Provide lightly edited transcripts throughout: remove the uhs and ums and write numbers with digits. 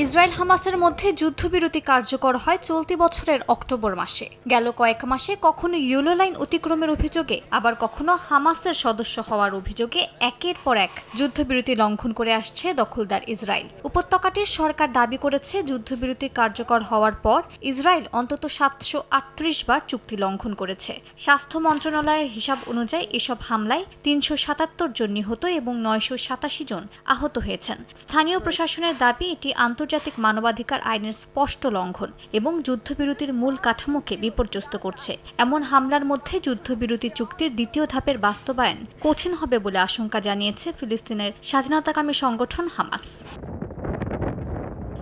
Israel হামাসের মধ্যে যুদ্ধবিরতি কার্যকর হয় চলতি বছরের অক্টোবর মাসে। গেল কয়েক মাসে কখনো ইয়েলো লাইন অতিক্রমের অভিযোগে, আবার কখনো হামাসের সদস্য হওয়ার অভিযোগে একের পর এক যুদ্ধবিরতি লঙ্ঘন করে আসছে দখলদার ইসরায়েল। উপত্যকাটির সরকার দাবি করেছে, যুদ্ধবিরতি কার্যকর হওয়ার পর ইসরায়েল অন্তত 738 বার চুক্তি লঙ্ঘন করেছে। স্বাস্থ্য মন্ত্রণালয়ের হিসাব অনুযায়ী এসব হামলায় 377 জন নিহত এবং 987 জন আহত হয়েছেন। স্থানীয় প্রশাসনের দাবি, এটি আন্তর্জাতিক মানবাধিকার আইনের স্পষ্ট লঙ্ঘন এবং যুদ্ধবিরতির মূল কাঠামোকে বিপর্যস্ত করছে। এমন হামলার মধ্যে যুদ্ধবিরতি চুক্তির দ্বিতীয় ধাপের বাস্তবায়ন কঠিন হবে বলে আশঙ্কা জানিয়েছে ফিলিস্তিনের স্বাধীনতাকামী সংগঠন হামাস।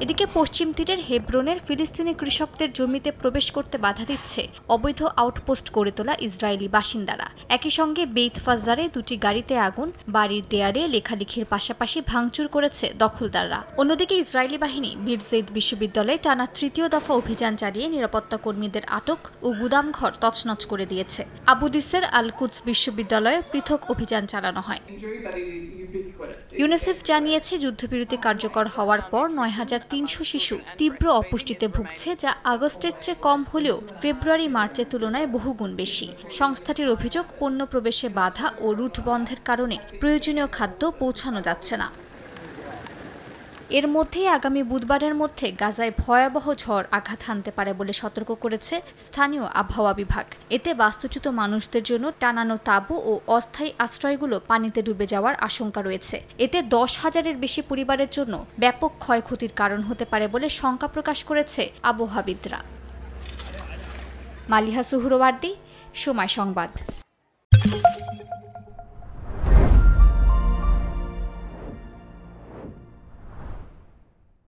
এদিকে পশ্চিম তীরের হেব্রনের ফিলিস্তিনি কৃষকদের জমিতে প্রবেশ করতে বাধা দিচ্ছে অবৈধ আউটপোস্ট গড়ে তোলা ইসরায়েলি বাসিন্দারা। একই সঙ্গে বেইত ফাজারে দুটি গাড়িতে আগুন, বাড়ির দেয়ালে লেখালেখির পাশাপাশি ভাঙচুর করেছে দখলদাররা। অন্যদিকে ইসরায়েলি বাহিনী বিরজেইদ বিশ্ববিদ্যালয়ে টানা তৃতীয় দফা অভিযান চালিয়ে নিরাপত্তা কর্মীদের আটক ও গুদামঘর তছনছ করে দিয়েছে। আবু দিসের আল কুদস বিশ্ববিদ্যালয়ে পৃথক অভিযান চালানো হয়। ইউনিসেফ জানিয়েছে, যুদ্ধবিরতি কার্যকর হওয়ার পর 9300 শিশু তীব্র অপুষ্টিতে ভুগছে, যা আগস্টের চেয়ে কম হলেও ফেব্রুয়ারি-মার্চের তুলনায় বহুগুণ বেশি। সংস্থাটির অভিযোগ, পণ্য প্রবেশে বাধা ও রুট বন্ধের কারণে প্রয়োজনীয় খাদ্য পৌঁছানো যাচ্ছে না। এর মধ্যেই আগামী বুধবারের মধ্যে গাজায় ভয়াবহ ঝড় আঘাত হানতে পারে বলে সতর্ক করেছে স্থানীয় আবহাওয়া বিভাগ। এতে বাস্তুচ্যুত মানুষদের জন্য টানানো তাঁবু ও অস্থায়ী আশ্রয়গুলো পানিতে ডুবে যাওয়ার আশঙ্কা রয়েছে। এতে 10,000-এর বেশি পরিবারের জন্য ব্যাপক ক্ষয়ক্ষতির কারণ হতে পারে বলে শঙ্কা প্রকাশ করেছে আবহাওয়াবিদরা। মালিহা সুহরওয়ার্দী, সময় সংবাদ।